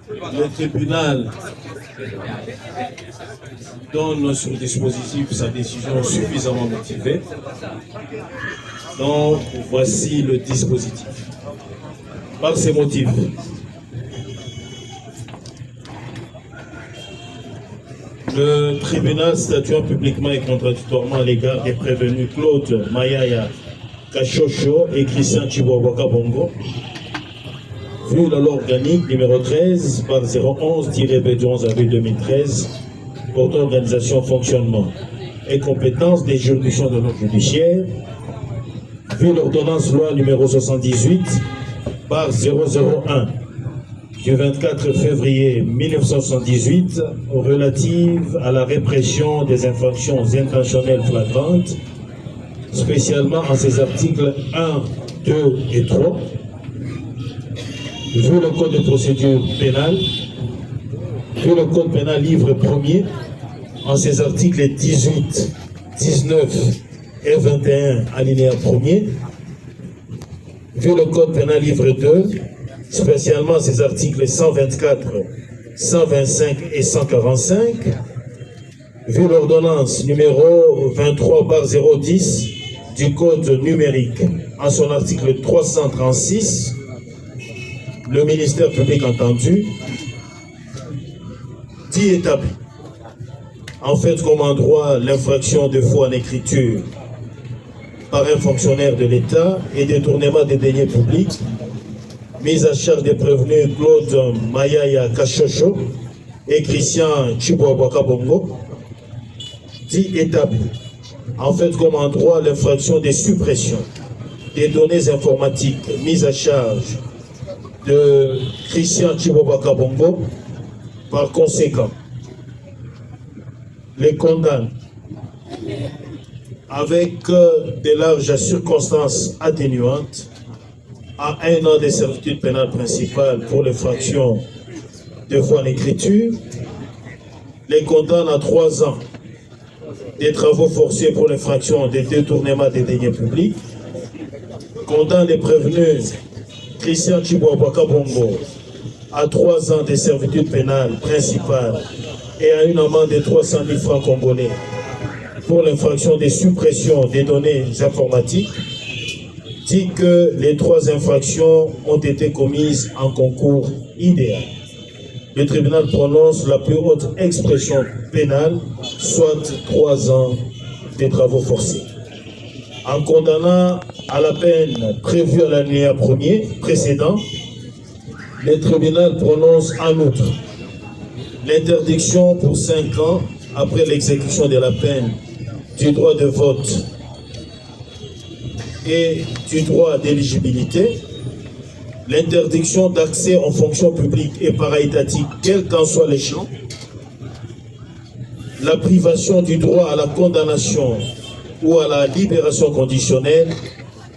le tribunal donne sur le dispositif sa décision suffisamment motivée. Donc, voici le dispositif. Par ces motifs, le tribunal statuant publiquement et contradictoirement à l'égard des prévenus Claude Mayaya Kachocho et Christian Chiboabaka Bongo, vu la loi organique numéro 13 par 011-B du 11 avril 2013, portant organisation, fonctionnement et compétences des juridictions de l'ordre judiciaire, vu l'ordonnance loi numéro 78 par 001 du 24 février 1978 relative à la répression des infractions intentionnelles flagrantes, spécialement en ses articles 1, 2 et 3, vu le code de procédure pénale, vu le code pénal livre 1er, en ses articles 18, 19 et 21, alinéa 1er, vu le code pénal livre 2, spécialement ses articles 124, 125 et 145, vu l'ordonnance numéro 23/010 du code numérique, en son article 336, le ministère public entendu, dit établi. En fait, comme en droit, l'infraction de faux en écriture par un fonctionnaire de l'État et détournement des deniers publics, mise à charge des prévenus Claude Mayaya Kachocho et Christian Chiboabaka Bongo, dit établi. En fait, comme en droit, l'infraction des suppressions des données informatiques mises à charge de Christian Chiboabaka Bongo, par conséquent, les condamne avec de larges circonstances atténuantes à 1 an de servitude pénale principale pour les fractions de faux en écriture, les condamne à 3 ans des travaux forcés pour les fractions de détournement des deniers publics, condamne les prévenus Christian Chiboabaka Bongo à 3 ans de servitude pénale principale et à une amende de 300 000 francs congolais pour l'infraction de suppression des données informatiques, dit que les 3 infractions ont été commises en concours idéal. Le tribunal prononce la plus haute expression pénale, soit 3 ans de travaux forcés. En condamnant à la peine prévue à l'alinéa 1er précédent, le tribunal prononce en outre l'interdiction pour 5 ans après l'exécution de la peine du droit de vote et du droit d'éligibilité, l'interdiction d'accès aux fonctions publiques et para-étatiques, quel qu'en soit l'échelon, la privation du droit à la condamnation ou à la libération conditionnelle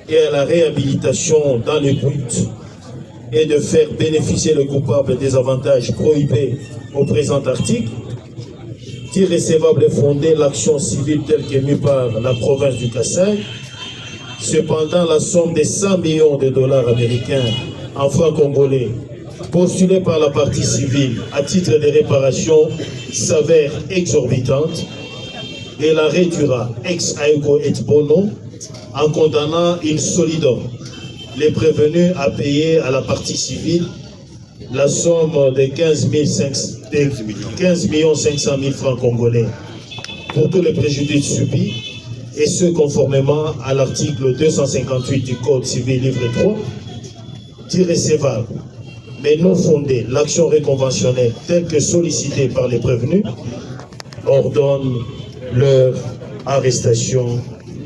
et à la réhabilitation dans le but et de faire bénéficier le coupable des avantages prohibés au présent article, irrécevable et fondée l'action civile telle qu'émise par la province du Kasaï. Cependant, la somme de 100 millions de dollars américains en francs congolais postulée par la partie civile à titre de réparation s'avère exorbitante et la réduira ex aequo et bono en condamnant in solidum les prévenus à payer à la partie civile la somme de 15 500 000 francs congolais pour tous les préjudices subis, et ce conformément à l'article 258 du Code civil livre 3, irrécevable, mais non fondée, l'action réconventionnelle telle que sollicitée par les prévenus ordonne leur arrestation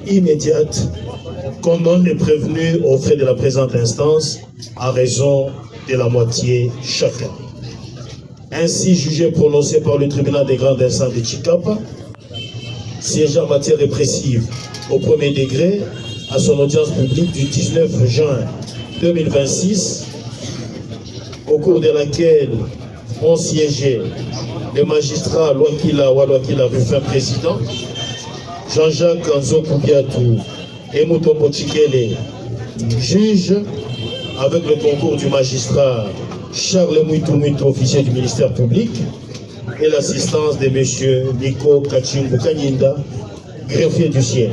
immédiate, condamne les prévenus aux frais de la présente instance à raison de la moitié chacun. Ainsi jugé prononcé par le tribunal des grandes instances de Chikapa, siégeant en matière répressive au premier degré à son audience publique du 19 juin 2026, au cours de laquelle ont siégé les magistrats Loakila Walwakila Rufin président, Jean-Jacques Nzokoubiatou et Mutombo Chikele juge, avec le concours du magistrat Charles Mouitou, officier du ministère public, et l'assistance de M. Nico Kachimbo Kanyinda, greffier du siège.